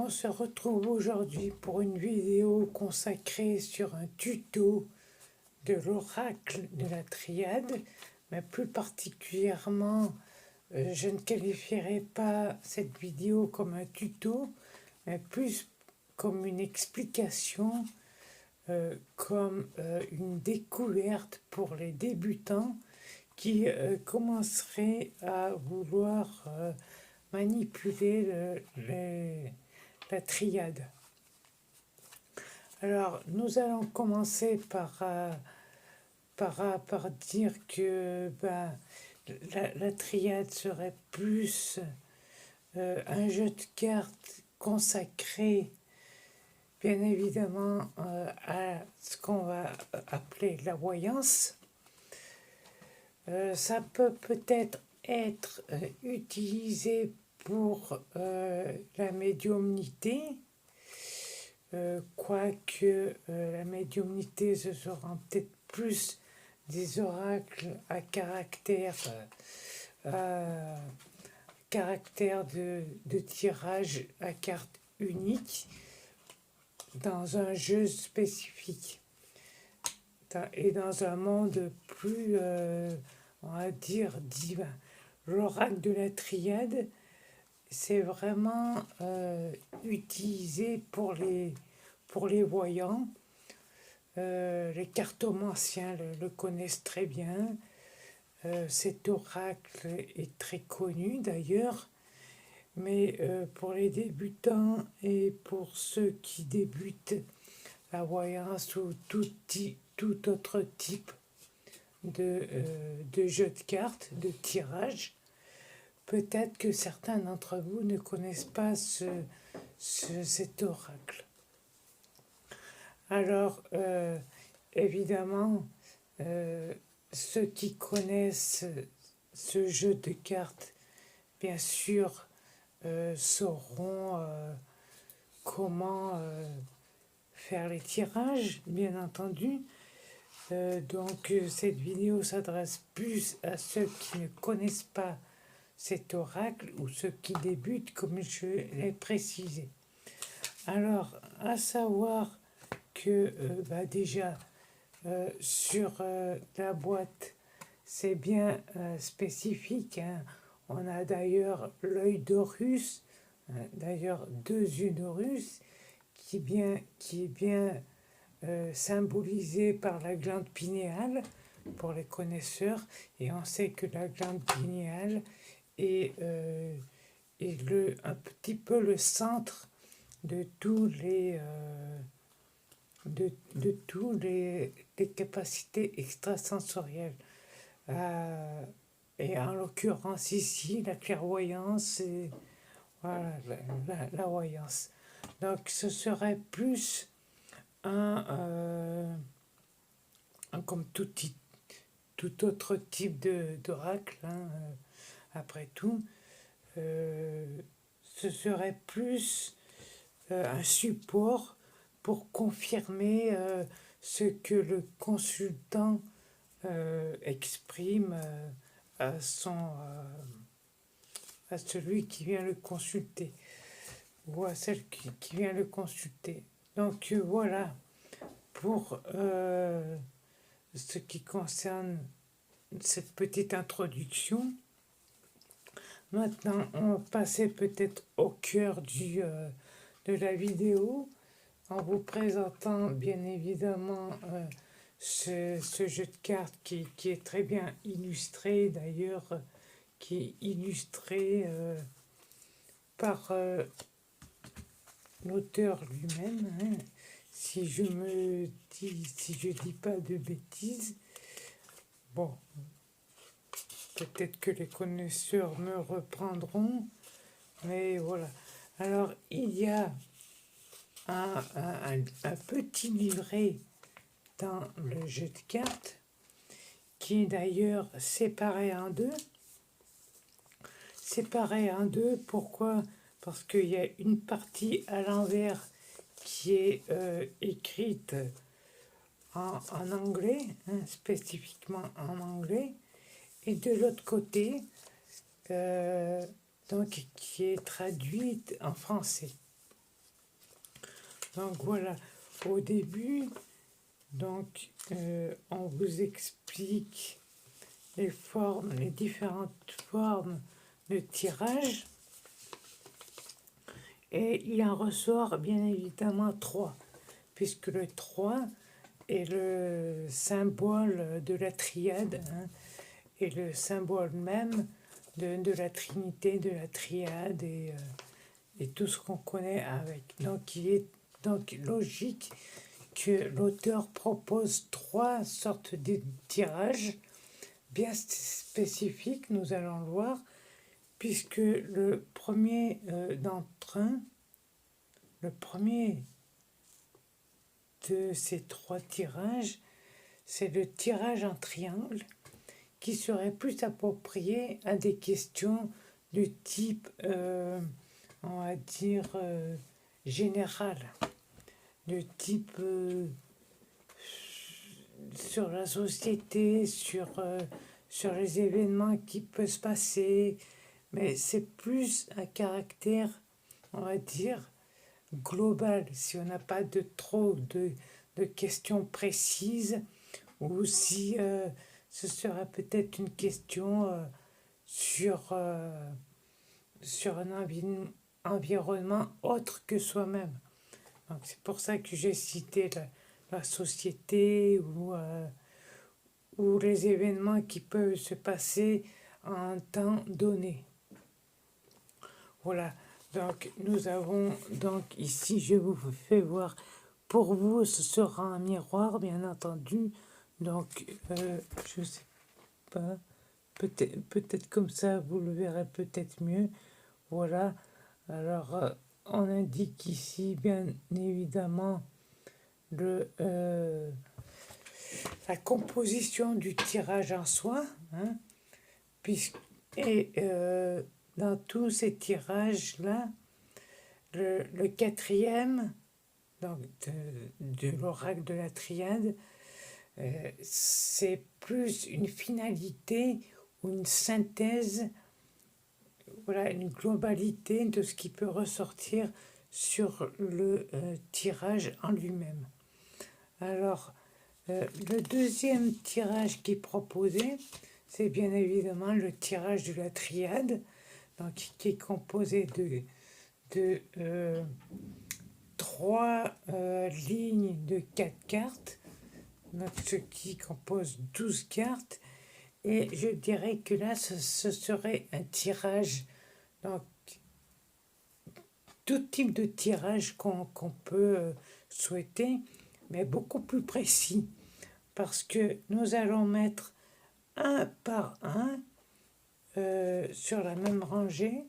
On se retrouve aujourd'hui pour une vidéo consacrée sur un tuto de l'oracle de la triade, mais plus particulièrement, je ne qualifierai pas cette vidéo comme un tuto, mais plus comme une explication, comme une découverte pour les débutants qui commenceraient à vouloir manipuler la triade. Alors, nous allons commencer par dire que la triade serait plus un jeu de cartes consacré, bien évidemment, à ce qu'on va appeler la voyance. Ça peut peut-être être utilisé pour la médiumnité, quoique la médiumnité, ce sera peut-être plus des oracles à caractère de tirage à carte unique dans un jeu spécifique et dans un monde plus, on va dire, divin. L'oracle de la triade, c'est vraiment utilisé pour les voyants. Les cartomanciens le connaissent très bien. Cet oracle est très connu d'ailleurs, mais pour les débutants et pour ceux qui débutent la voyance ou tout autre type de jeu de cartes, de tirage, peut-être que certains d'entre vous ne connaissent pas cet oracle. Alors, évidemment, ceux qui connaissent ce jeu de cartes, bien sûr, sauront comment faire les tirages, bien entendu. Donc, cette vidéo s'adresse plus à ceux qui ne connaissent pas cet oracle ou ceux qui débutent, comme je l'ai précisé. Alors, à savoir que déjà sur la boîte, c'est bien spécifique, hein. On a d'ailleurs l'œil d'Horus, d'ailleurs 2 yeux d'Horus, qui est bien symbolisé par la glande pinéale pour les connaisseurs, et on sait que la glande pinéale est un petit peu le centre de tous les les capacités extrasensorielles. Et en l'occurrence ici, la clairvoyance et voilà, la voyance. Donc ce serait plus comme tout autre type d'oracle, hein, après tout, ce serait plus un support pour confirmer ce que le consultant exprime à celui qui vient le consulter ou à celle qui vient le consulter. Donc voilà pour ce qui concerne cette petite introduction. Maintenant, on va passer peut-être au cœur de la vidéo en vous présentant bien évidemment ce jeu de cartes qui est très bien illustré d'ailleurs, qui est illustré par l'auteur lui-même, hein, si je dis pas de bêtises. Bon, peut-être que les connaisseurs me reprendront, mais voilà. Alors, il y a un petit livret dans le jeu de cartes, qui est d'ailleurs séparé en deux. Séparé en deux, pourquoi? Parce qu'il y a une partie à l'envers qui est écrite en anglais, hein, spécifiquement en anglais, et de l'autre côté, donc qui est traduite en français. Donc voilà, au début, donc on vous explique les différentes formes de tirage, et il en ressort bien évidemment 3, puisque le 3 est le symbole de la triade, hein, et le symbole même de la trinité, de la triade, et tout ce qu'on connaît avec. Donc il est donc logique que l'auteur propose 3 sortes de tirages bien spécifiques, nous allons le voir, puisque le premier le premier de ces 3 tirages, c'est le tirage en triangle, qui serait plus approprié à des questions du type, on va dire, général, de type sur la société, sur les événements qui peuvent se passer, mais c'est plus un caractère, on va dire, global, si on n'a pas trop de questions précises, ou si ce sera peut-être une question sur un environnement autre que soi-même. Donc c'est pour ça que j'ai cité la société, ou les événements qui peuvent se passer en un temps donné. Voilà, donc nous avons, donc ici je vous fais voir, pour vous ce sera un miroir bien entendu, donc je sais pas, peut-être comme ça vous le verrez peut-être mieux. Voilà, alors on indique ici bien évidemment la composition du tirage en soi, hein, et dans tous ces tirages-là, le quatrième, donc de l'oracle de la triade, c'est plus une finalité ou une synthèse, voilà, une globalité de ce qui peut ressortir sur le tirage en lui-même. Alors, le deuxième tirage qui est proposé, c'est bien évidemment le tirage de la triade, donc, qui est composé de 3 lignes de 4 cartes, donc ce qui compose 12 cartes. Et je dirais que là, ce serait un tirage, donc tout type de tirage qu'on peut souhaiter, mais beaucoup plus précis, parce que nous allons mettre un par un sur la même rangée.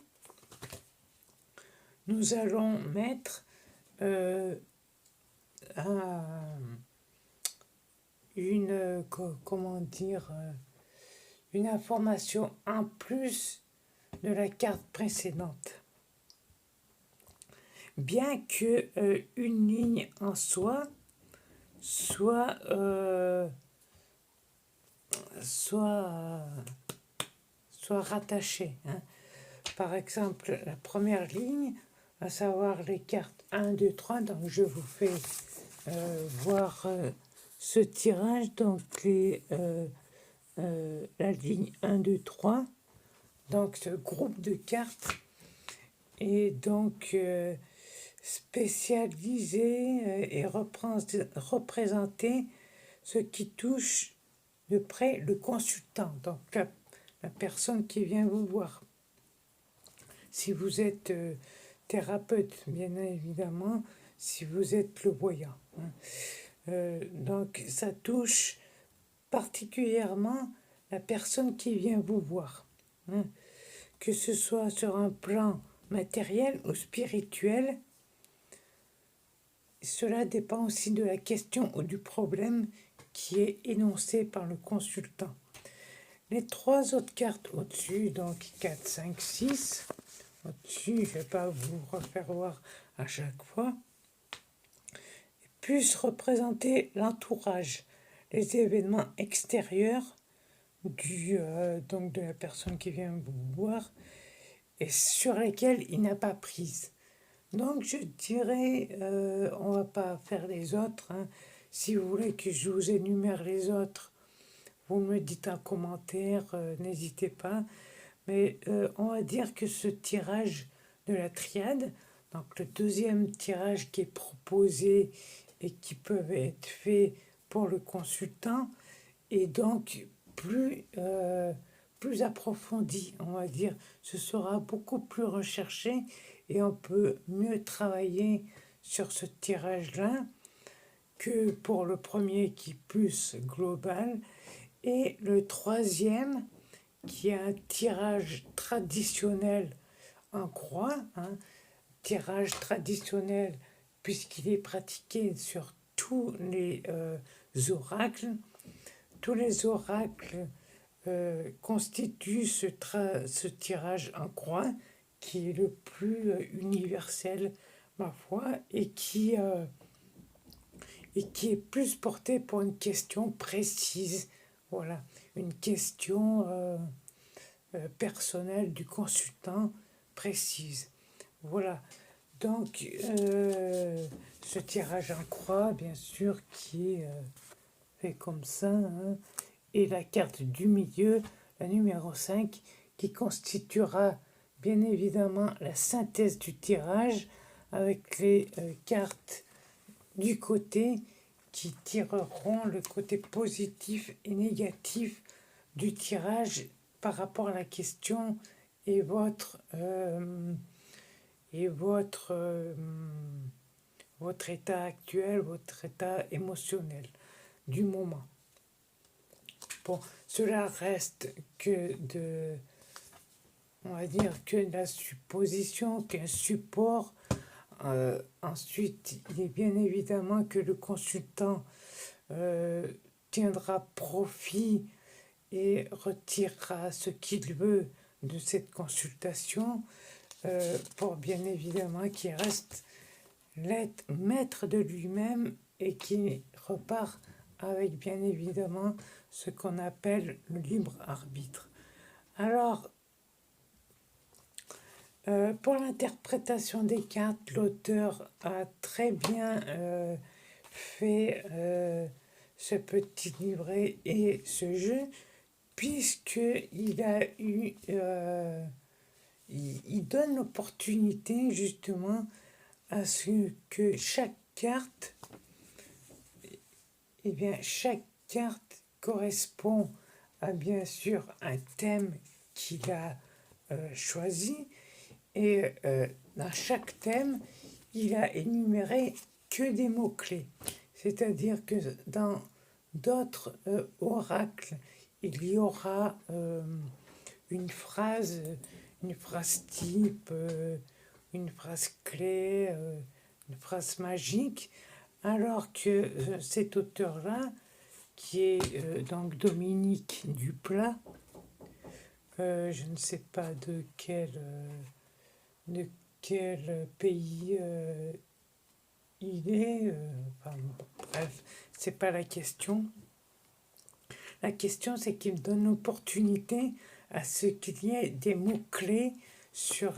Nous allons mettre comment dire, une information en plus de la carte précédente. Bien que une ligne en soi soit rattachée, hein. Par exemple, la première ligne, à savoir les cartes 1, 2, 3, donc je vous fais voir ce tirage, donc la ligne 1, 2, 3, donc ce groupe de cartes est donc spécialisé et représenter ce qui touche de près le consultant, donc la personne qui vient vous voir. Si vous êtes thérapeute, bien évidemment, si vous êtes le voyant, hein. Donc ça touche particulièrement la personne qui vient vous voir, hein. Que ce soit sur un plan matériel ou spirituel, cela dépend aussi de la question ou du problème qui est énoncé par le consultant. Les 3 autres cartes au-dessus, donc 4, 5, 6, au-dessus, je ne vais pas vous refaire voir à chaque fois, puissent représenter l'entourage, les événements extérieurs donc de la personne qui vient vous voir, et sur lesquels il n'a pas prise. Donc je dirais, on va pas faire les autres, hein. Si vous voulez que je vous énumère les autres, vous me dites en commentaire, n'hésitez pas. Mais on va dire que ce tirage de la triade, donc le deuxième tirage qui est proposé et qui peut être fait pour le consultant, est donc plus approfondi, on va dire. Ce sera beaucoup plus recherché et on peut mieux travailler sur ce tirage-là que pour le premier qui est plus global. Et le troisième, qui est un tirage traditionnel en croix, hein, tirage traditionnel puisqu'il est pratiqué sur tous les oracles. Tous les oracles constituent ce tirage en croix qui est le plus universel, ma foi, et qui est plus porté pour une question précise. Voilà, une question personnelle du consultant précise. Voilà, donc ce tirage en croix, bien sûr, qui est fait comme ça, hein, et la carte du milieu, la numéro 5, qui constituera bien évidemment la synthèse du tirage avec les cartes du côté qui tireront le côté positif et négatif du tirage par rapport à la question et votre état actuel, votre état émotionnel du moment. Bon, cela reste que on va dire que de la supposition, qu'un support. Ensuite, il est bien évidemment que le consultant tiendra profit et retirera ce qu'il veut de cette consultation pour bien évidemment qu'il reste l'être maître de lui-même et qu'il repart avec bien évidemment ce qu'on appelle le libre arbitre. Alors, pour l'interprétation des cartes, l'auteur a très bien fait ce petit livret et ce jeu, puisqu'il a eu, il donne l'opportunité justement à ce que chaque carte, eh bien chaque carte correspond à bien sûr un thème qu'il a choisi. Et dans chaque thème, il a énuméré que des mots-clés. C'est-à-dire que dans d'autres oracles, il y aura une phrase type, une phrase clé, une phrase magique, alors que cet auteur-là, qui est donc Dominique Duplat, je ne sais pas de quel pays il est. Enfin, bref, c'est pas la question. La question, c'est qu'il donne l'opportunité à ce qu'il y ait des mots-clés sur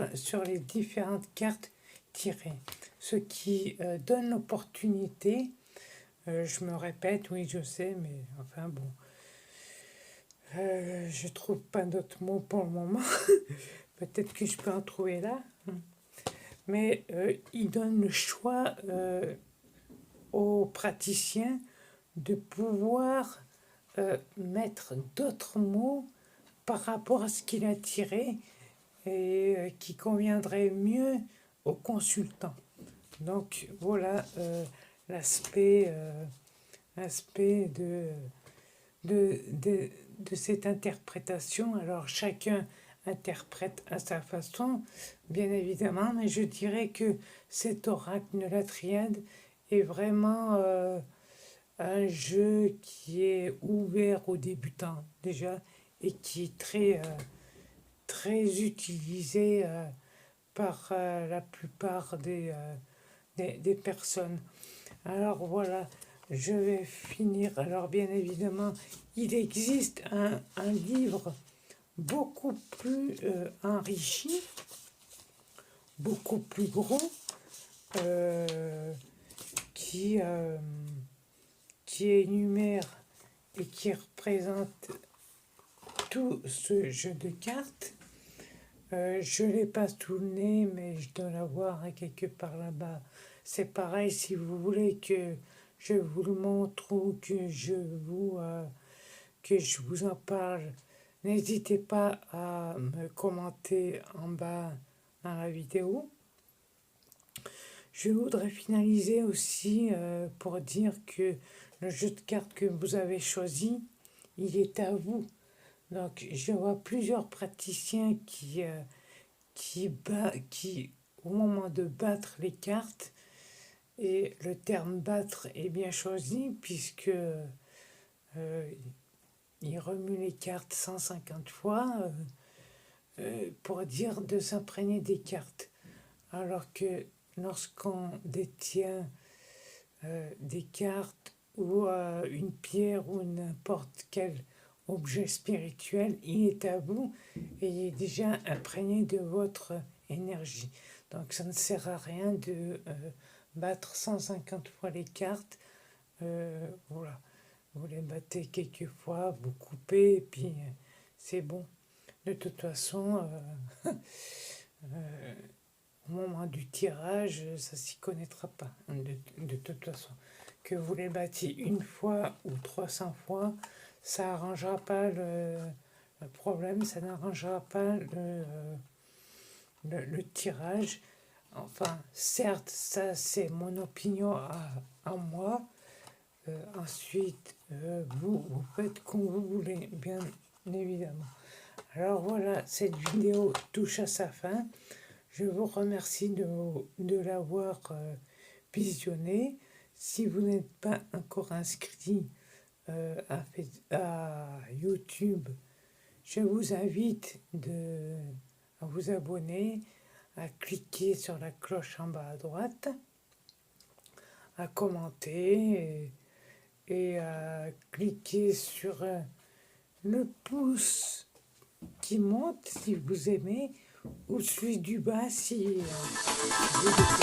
les différentes cartes tirées. Ce qui donne l'opportunité, je me répète, oui, je sais, mais enfin bon. Je trouve pas d'autres mots pour le moment. Peut-être que je peux en trouver là. Mais il donne le choix aux praticiens de pouvoir mettre d'autres mots par rapport à ce qu'il a tiré et qui conviendrait mieux au consultant. Donc voilà l'aspect de cette interprétation. Alors chacun interprète à sa façon, bien évidemment, mais je dirais que cet oracle de la triade est vraiment un jeu qui est ouvert aux débutants déjà et qui est très utilisé par la plupart des personnes. Alors voilà, je vais finir. Alors bien évidemment, il existe un livre beaucoup plus enrichi, beaucoup plus gros, euh, qui, euh, qui énumère et qui représente tout ce jeu de cartes. Je l'ai pas sous le nez, mais je dois l'avoir hein, quelque part là-bas. C'est pareil, si vous voulez que je vous le montre ou que je vous en parle, n'hésitez pas à me commenter en bas dans la vidéo. Je voudrais finaliser aussi pour dire que le jeu de cartes que vous avez choisi, il est à vous. Donc, je vois plusieurs praticiens qui, au moment de battre les cartes, et le terme battre est bien choisi puisque il remue les cartes 150 fois pour dire de s'imprégner des cartes. Alors que lorsqu'on détient des cartes ou une pierre ou n'importe quel objet spirituel, il est à vous et il est déjà imprégné de votre énergie. Donc ça ne sert à rien de battre 150 fois les cartes. Voilà. Vous les battez quelques fois, vous coupez et puis c'est bon. De toute façon, au moment du tirage, ça s'y connaîtra pas. De toute façon, que vous les battiez une fois ou 300 fois, ça n'arrangera pas le problème, ça n'arrangera pas le tirage. Enfin, certes, ça c'est mon opinion à moi. Ensuite, vous faites comme vous voulez, bien évidemment. Alors voilà, cette vidéo touche à sa fin. Je vous remercie de l'avoir visionné. Si vous n'êtes pas encore inscrit à YouTube, je vous invite à vous abonner, à cliquer sur la cloche en bas à droite, à commenter et à cliquer sur le pouce qui monte si vous aimez ou celui du bas si vous